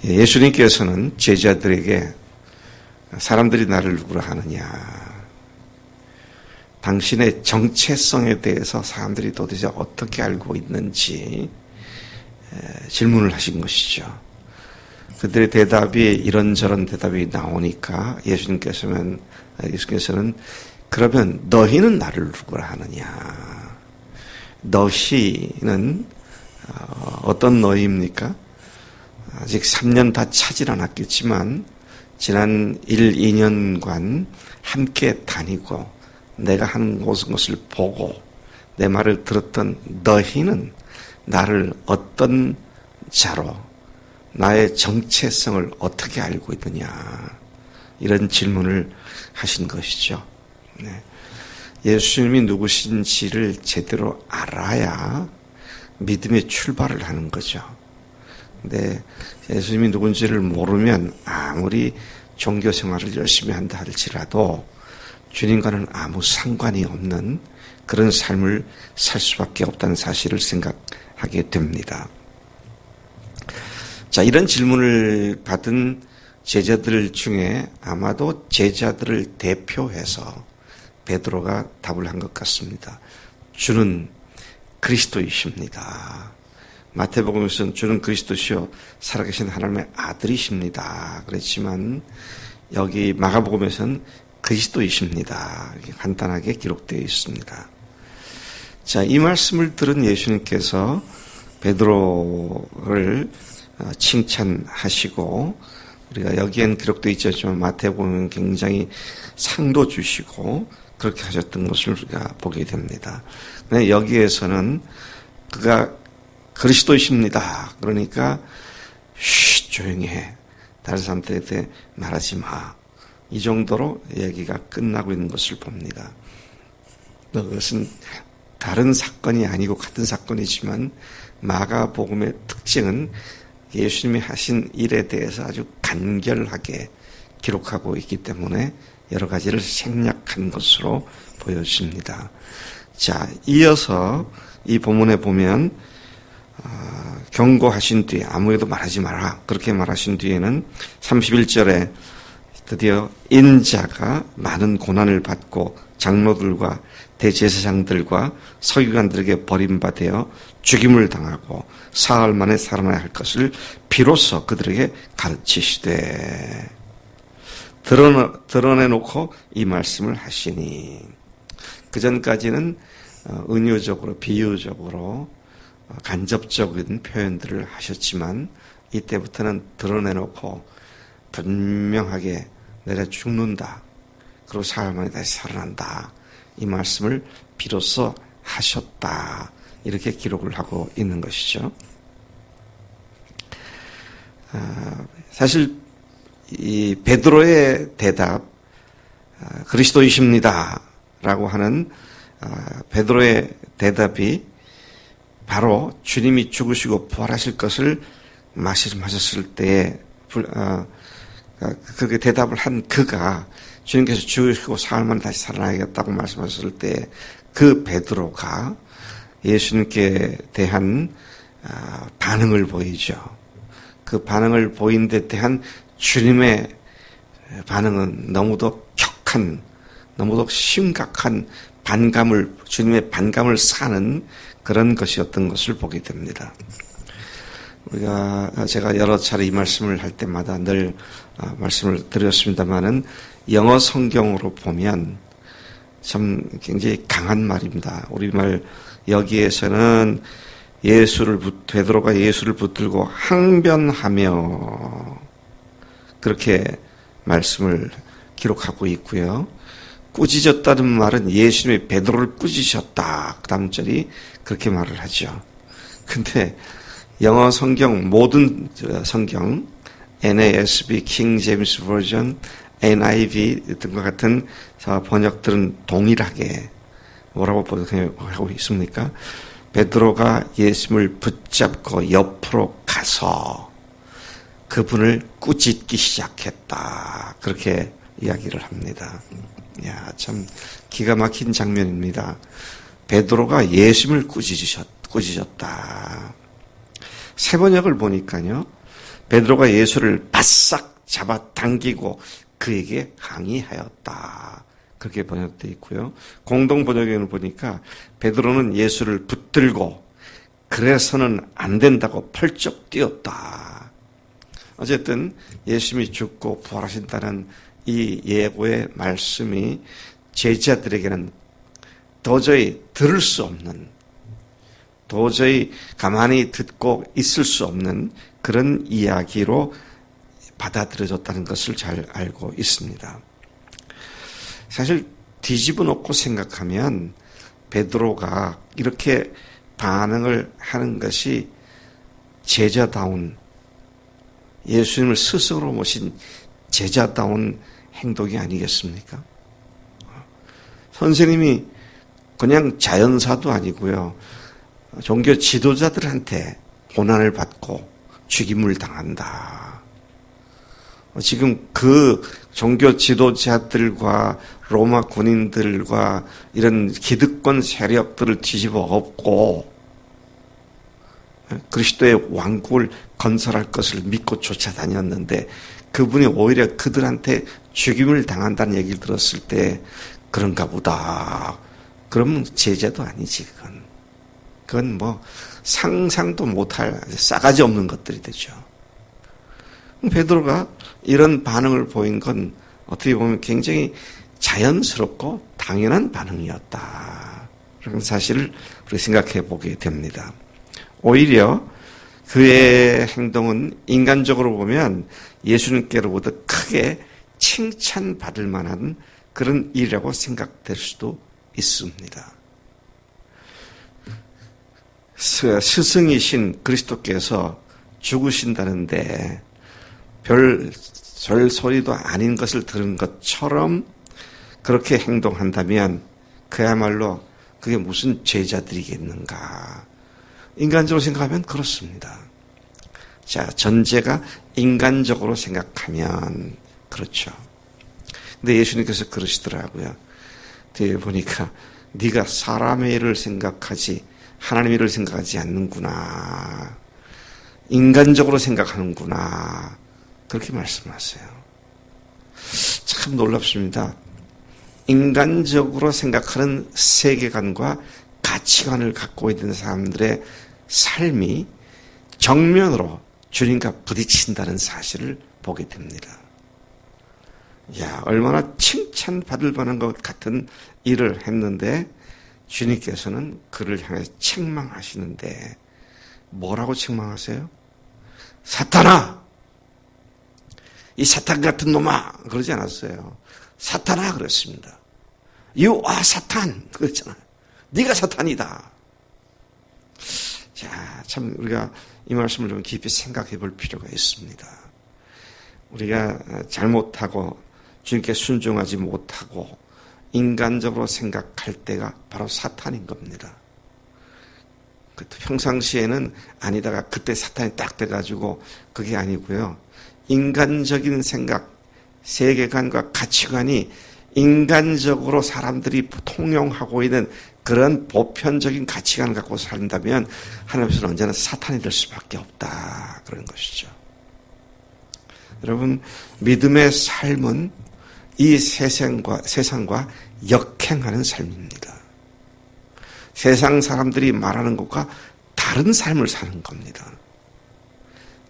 예수님께서는 제자들에게 사람들이 나를 누구라 하느냐, 당신의 정체성에 대해서 사람들이 도대체 어떻게 알고 있는지 질문을 하신 것이죠. 그들의 대답이 이런저런 대답이 나오니까 예수님께서는 그러면 너희는 나를 누구라 하느냐? 너희는 어떤 너희입니까? 아직 3년 다 차질 않았겠지만 지난 1, 2년간 함께 다니고 내가 하는 모든 것을 보고 내 말을 들었던 너희는 나를 어떤 자로, 나의 정체성을 어떻게 알고 있느냐, 이런 질문을 하신 것이죠. 네. 예수님이 누구신지를 제대로 알아야 믿음의 출발을 하는 거죠. 근데 예수님이 누군지를 모르면 아무리 종교 생활을 열심히 한다 할지라도 주님과는 아무 상관이 없는 그런 삶을 살 수밖에 없다는 사실을 생각하게 됩니다. 자, 이런 질문을 받은 제자들 중에 아마도 제자들을 대표해서 베드로가 답을 한 것 같습니다. 주는 그리스도이십니다. 마태복음에서는 주는 그리스도시요 살아계신 하나님의 아들이십니다 그랬지만 여기 마가복음에서는 그리스도이십니다, 이렇게 간단하게 기록되어 있습니다. 자, 이 말씀을 들은 예수님께서 베드로를 칭찬하시고, 우리가 여기엔 기록되어 있지 않지만 마태복음은 굉장히 상도 주시고 그렇게 하셨던 것을 우리가 보게 됩니다. 근데 여기에서는 그가 그리스도이십니다, 그러니까 조용히 해, 다른 사람들한테 말하지 마, 이 정도로 얘기가 끝나고 있는 것을 봅니다. 그것은 다른 사건이 아니고 같은 사건이지만 마가복음의 특징은 예수님이 하신 일에 대해서 아주 간결하게 기록하고 있기 때문에 여러 가지를 생략한 것으로 보여집니다. 자, 이어서 이 본문에 보면 경고하신 뒤에 아무에도 말하지 마라, 그렇게 말하신 뒤에는 31절에 드디어 인자가 많은 고난을 받고 장로들과 대제사장들과 서기관들에게 버림받아 죽임을 당하고 사흘 만에 살아나야 할 것을 비로소 그들에게 가르치시되 드러내놓고 이 말씀을 하시니, 그 전까지는 은유적으로 비유적으로 간접적인 표현들을 하셨지만 이때부터는 드러내놓고 분명하게 내가 죽는다, 그리고 사흘 만에 다시 살아난다, 이 말씀을 비로소 하셨다, 이렇게 기록을 하고 있는 것이죠. 사실 이 베드로의 대답, 그리스도이십니다 라고 하는 베드로의 대답이 바로 주님이 죽으시고 부활하실 것을 말씀하셨을 때에 그렇게 대답을 한 그가 주님께서 죽으시고 사흘 만에 다시 살아나겠다고 말씀하셨을 때 그 베드로가 예수님께 대한 반응을 보이죠. 그 반응을 보인 데 대한 주님의 반응은 너무도 격한, 너무도 심각한 반감을, 주님의 반감을 사는 그런 것이었던 것을 보게 됩니다. 제가 여러 차례 이 말씀을 할 때마다 늘 말씀을 드렸습니다만은 영어 성경으로 보면 참 굉장히 강한 말입니다. 우리말 여기에서는 베드로가 예수를 붙들고 항변하며 그렇게 말씀을 기록하고 있고요. 꾸짖었다는 말은 예수님이 베드로를 꾸짖으셨다, 그 다음 절이 그렇게 말을 하죠. 근데 영어 성경, 모든 성경, NASB, King James Version, NIV 등과 같은 번역들은 동일하게 뭐라고 번역하고 있습니까? 베드로가 예수님을 붙잡고 옆으로 가서 그분을 꾸짖기 시작했다, 그렇게 이야기를 합니다. 야, 참 기가 막힌 장면입니다. 베드로가 예수님을 꾸짖었다. 새 번역을 보니까요, 베드로가 예수를 바싹 잡아당기고 그에게 항의하였다. 그렇게 번역되어 있고요. 공동 번역에는 보니까 베드로는 예수를 붙들고 그래서는 안 된다고 펄쩍 뛰었다. 어쨌든 예수님이 죽고 부활하신다는 이 예고의 말씀이 제자들에게는 도저히 들을 수 없는, 도저히 가만히 듣고 있을 수 없는 그런 이야기로 받아들여졌다는 것을 잘 알고 있습니다. 사실 뒤집어 놓고 생각하면 베드로가 이렇게 반응을 하는 것이 제자다운, 예수님을 스승으로 모신 제자다운 행동이 아니겠습니까? 선생님이 그냥 자연사도 아니고요. 종교 지도자들한테 고난을 받고 죽임을 당한다. 지금 그 종교 지도자들과 로마 군인들과 이런 기득권 세력들을 뒤집어 엎고 그리스도의 왕국을 건설할 것을 믿고 쫓아다녔는데 그분이 오히려 그들한테 죽임을 당한다는 얘기를 들었을 때 그런가 보다. 그러면 제자도 아니지, 그건. 그건 뭐 상상도 못할 싸가지 없는 것들이 되죠. 베드로가 이런 반응을 보인 건 어떻게 보면 굉장히 자연스럽고 당연한 반응이었다. 그런 사실을 우리 생각해 보게 됩니다. 오히려 그의 행동은 인간적으로 보면 예수님께로부터 크게 칭찬받을 만한 그런 일이라고 생각될 수도 있습니다. 스승이신 그리스도께서 죽으신다는데 별 소리도 아닌 것을 들은 것처럼 그렇게 행동한다면 그야말로 그게 무슨 제자들이겠는가. 인간적으로 생각하면 그렇습니다. 자, 전제가 인간적으로 생각하면 그렇죠. 근데 예수님께서 그러시더라고요. 뒤에 보니까 네가 사람의 일을 생각하지 하나님의 일을 생각하지 않는구나. 인간적으로 생각하는구나. 그렇게 말씀하세요. 참 놀랍습니다. 인간적으로 생각하는 세계관과 가치관을 갖고 있는 사람들의 삶이 정면으로 주님과 부딪힌다는 사실을 보게 됩니다. 야, 얼마나 칭찬받을 만한 것 같은 일을 했는데 주님께서는 그를 향해서 책망하시는데 뭐라고 책망하세요? 사탄아! 이 사탄 같은 놈아! 그러지 않았어요. 사탄아! 그랬습니다. You are 사탄! 그랬잖아요. 네가 사탄이다. 자, 참 우리가 이 말씀을 좀 깊이 생각해 볼 필요가 있습니다. 우리가 잘못하고 주님께 순종하지 못하고 인간적으로 생각할 때가 바로 사탄인 겁니다. 평상시에는 아니다가 그때 사탄이 딱 돼가지고 그게 아니고요. 인간적인 생각, 세계관과 가치관이 인간적으로 사람들이 통용하고 있는 그런 보편적인 가치관을 갖고 산다면 하나님께서는 언제나 사탄이 될 수밖에 없다. 그런 것이죠. 여러분, 믿음의 삶은 이 세상과 역행하는 삶입니다. 세상 사람들이 말하는 것과 다른 삶을 사는 겁니다.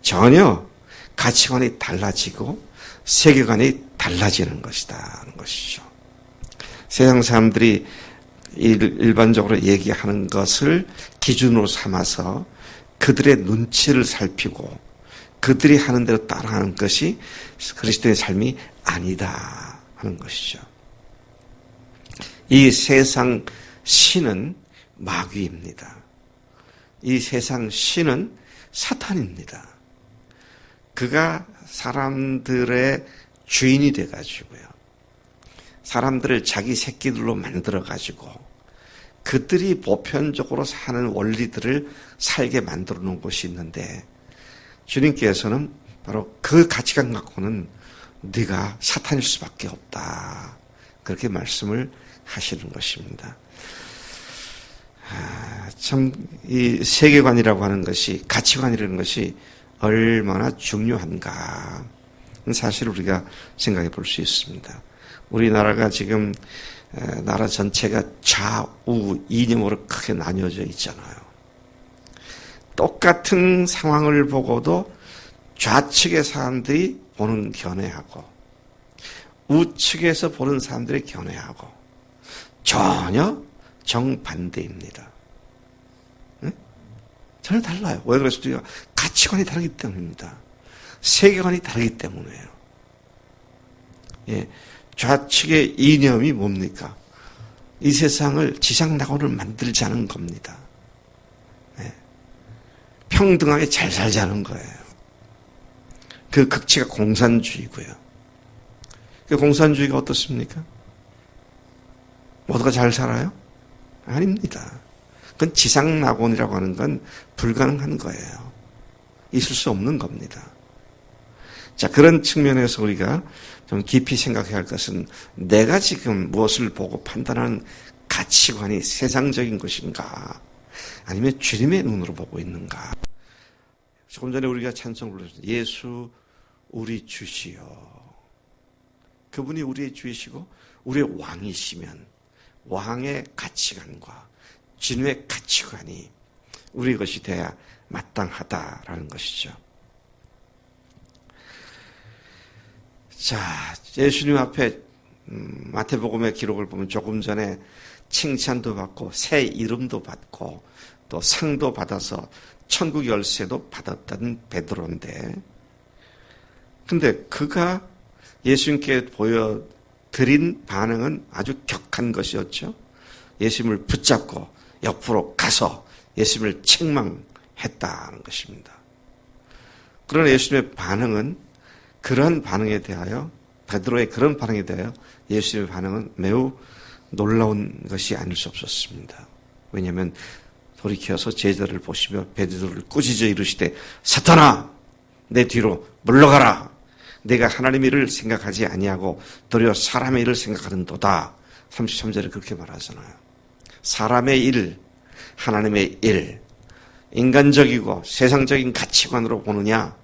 전혀 가치관이 달라지고 세계관이 달라지는 것이다 하는 것이죠. 세상 사람들이 일반적으로 얘기하는 것을 기준으로 삼아서 그들의 눈치를 살피고 그들이 하는 대로 따라하는 것이 그리스도의 삶이 아니다 하는 것이죠. 이 세상 신은 마귀입니다. 이 세상 신은 사탄입니다. 그가 사람들의 주인이 돼가지고요. 사람들을 자기 새끼들로 만들어가지고 그들이 보편적으로 사는 원리들을 살게 만들어 놓은 곳이 있는데 주님께서는 바로 그 가치관 갖고는 네가 사탄일 수밖에 없다. 그렇게 말씀을 하시는 것입니다. 참 이 세계관이라고 하는 것이 가치관이라는 것이 얼마나 중요한가 사실 우리가 생각해 볼 수 있습니다. 우리나라가 지금 나라 전체가 좌우 이념으로 크게 나뉘어져 있잖아요. 똑같은 상황을 보고도 좌측의 사람들이 보는 견해하고 우측에서 보는 사람들의 견해하고 전혀 정반대입니다. 응? 전혀 달라요. 왜 그랬을까요? 가치관이 다르기 때문입니다. 세계관이 다르기 때문이에요. 예, 좌측의 이념이 뭡니까? 이 세상을 지상낙원을 만들자는 겁니다. 예, 평등하게 잘 살자는 거예요. 그 극치가 공산주의고요. 그 공산주의가 어떻습니까? 모두가 잘 살아요? 아닙니다. 그건 지상낙원이라고 하는 건 불가능한 거예요. 있을 수 없는 겁니다. 자, 그런 측면에서 우리가 좀 깊이 생각해야 할 것은 내가 지금 무엇을 보고 판단하는 가치관이 세상적인 것인가 아니면 주님의 눈으로 보고 있는가. 조금 전에 우리가 찬송을 불렀습니다. 예수 우리 주시여. 그분이 우리의 주이시고 우리의 왕이시면 왕의 가치관과 주님의 가치관이 우리 것이 돼야 마땅하다라는 것이죠. 자, 예수님 앞에 마태복음의 기록을 보면 조금 전에 칭찬도 받고 새 이름도 받고 또 상도 받아서 천국 열쇠도 받았던 베드로인데, 근데 그가 예수님께 보여드린 반응은 아주 격한 것이었죠. 예수님을 붙잡고 옆으로 가서 예수님을 책망했다는 것입니다. 그러나 예수님의 반응은 그런 반응에 대하여 베드로의 그런 반응에 대하여 예수님의 반응은 매우 놀라운 것이 아닐 수 없었습니다. 왜냐하면 돌이켜서 제자를 보시며 베드로를 꾸짖어 이르시되 사탄아 내 뒤로 물러가라. 내가 하나님의 일을 생각하지 아니하고 도리어 사람의 일을 생각하는도다. 33절에 그렇게 말하잖아요. 사람의 일, 하나님의 일, 인간적이고 세상적인 가치관으로 보느냐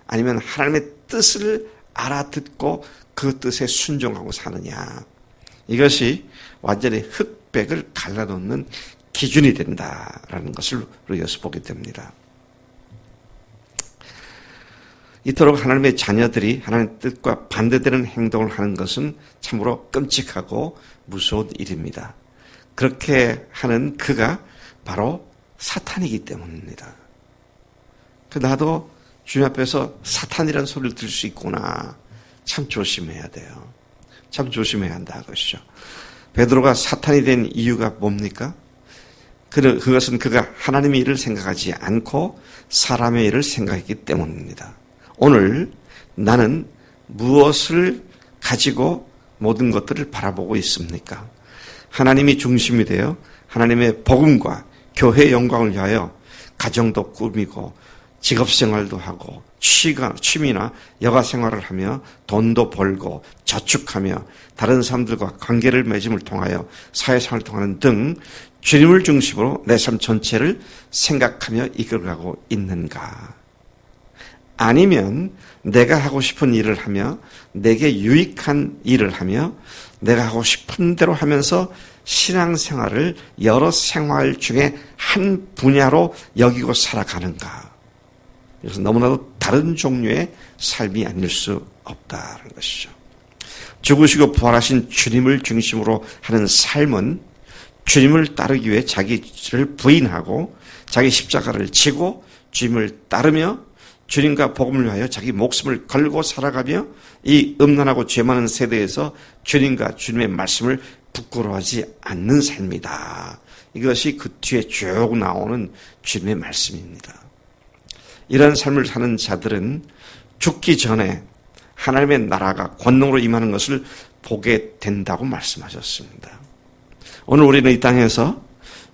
아니면 하나님의 뜻을 알아듣고 그 뜻에 순종하고 사느냐. 이것이 완전히 흑백을 갈라놓는 기준이 된다라는 것을 우리가 여기서 보게 됩니다. 이토록 하나님의 자녀들이 하나님의 뜻과 반대되는 행동을 하는 것은 참으로 끔찍하고 무서운 일입니다. 그렇게 하는 그가 바로 사탄이기 때문입니다. 나도 주님 앞에서 사탄이라는 소리를 들을 수 있구나. 참 조심해야 돼요. 참 조심해야 한다 것이죠. 베드로가 사탄이 된 이유가 뭡니까? 그것은 그가 하나님의 일을 생각하지 않고 사람의 일을 생각했기 때문입니다. 오늘 나는 무엇을 가지고 모든 것들을 바라보고 있습니까? 하나님이 중심이 되어 하나님의 복음과 교회의 영광을 위하여 가정도 꾸미고 직업생활도 하고 취미나 여가생활을 하며 돈도 벌고 저축하며 다른 사람들과 관계를 맺음을 통하여 사회생활을 통하는 등 주님을 중심으로 내 삶 전체를 생각하며 이끌어가고 있는가? 아니면 내가 하고 싶은 일을 하며 내게 유익한 일을 하며 내가 하고 싶은 대로 하면서 신앙생활을 여러 생활 중에 한 분야로 여기고 살아가는가? 그래서 너무나도 다른 종류의 삶이 아닐 수 없다는 것이죠. 죽으시고 부활하신 주님을 중심으로 하는 삶은 주님을 따르기 위해 자기를 부인하고 자기 십자가를 지고 주님을 따르며 주님과 복음을 위하여 자기 목숨을 걸고 살아가며 이 음란하고 죄 많은 세대에서 주님과 주님의 말씀을 부끄러워하지 않는 삶이다. 이것이 그 뒤에 쭉 나오는 주님의 말씀입니다. 이런 삶을 사는 자들은 죽기 전에 하나님의 나라가 권능으로 임하는 것을 보게 된다고 말씀하셨습니다. 오늘 우리는 이 땅에서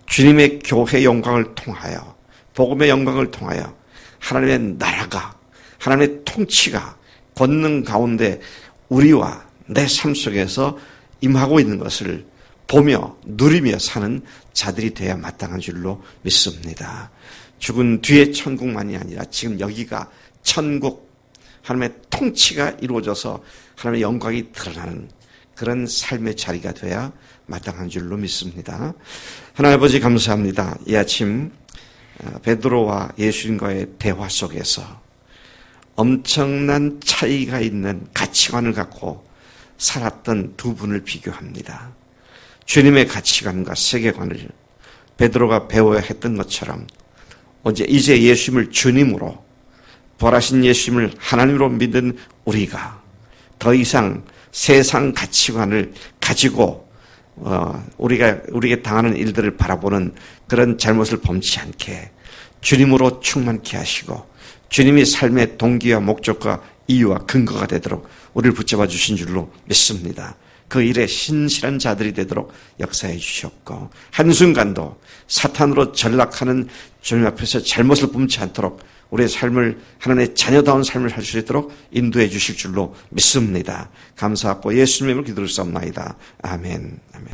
주님의 교회의 영광을 통하여 복음의 영광을 통하여 하나님의 나라가 하나님의 통치가 권능 가운데 우리와 내 삶 속에서 임하고 있는 것을 보며 누리며 사는 자들이 되어야 마땅한 줄로 믿습니다. 죽은 뒤에 천국만이 아니라 지금 여기가 천국, 하나님의 통치가 이루어져서 하나님의 영광이 드러나는 그런 삶의 자리가 돼야 마땅한 줄로 믿습니다. 하나님 아버지 감사합니다. 이 아침 베드로와 예수님과의 대화 속에서 엄청난 차이가 있는 가치관을 갖고 살았던 두 분을 비교합니다. 주님의 가치관과 세계관을 베드로가 배워야 했던 것처럼 이제 예수님을 주님으로, 부활하신 예수님을 하나님으로 믿은 우리가 더 이상 세상 가치관을 가지고 우리에게 당하는 일들을 바라보는 그런 잘못을 범치 않게 주님으로 충만케 하시고 주님이 삶의 동기와 목적과 이유와 근거가 되도록 우리를 붙잡아 주신 줄로 믿습니다. 그 일에 신실한 자들이 되도록 역사해 주셨고 한순간도 사탄으로 전락하는 주님 앞에서 잘못을 범치 않도록 우리의 삶을 하나님의 자녀다운 삶을 살 수 있도록 인도해 주실 줄로 믿습니다. 감사하고 예수님의 이름으로 기도를 쌉나이다. 아멘. 아멘.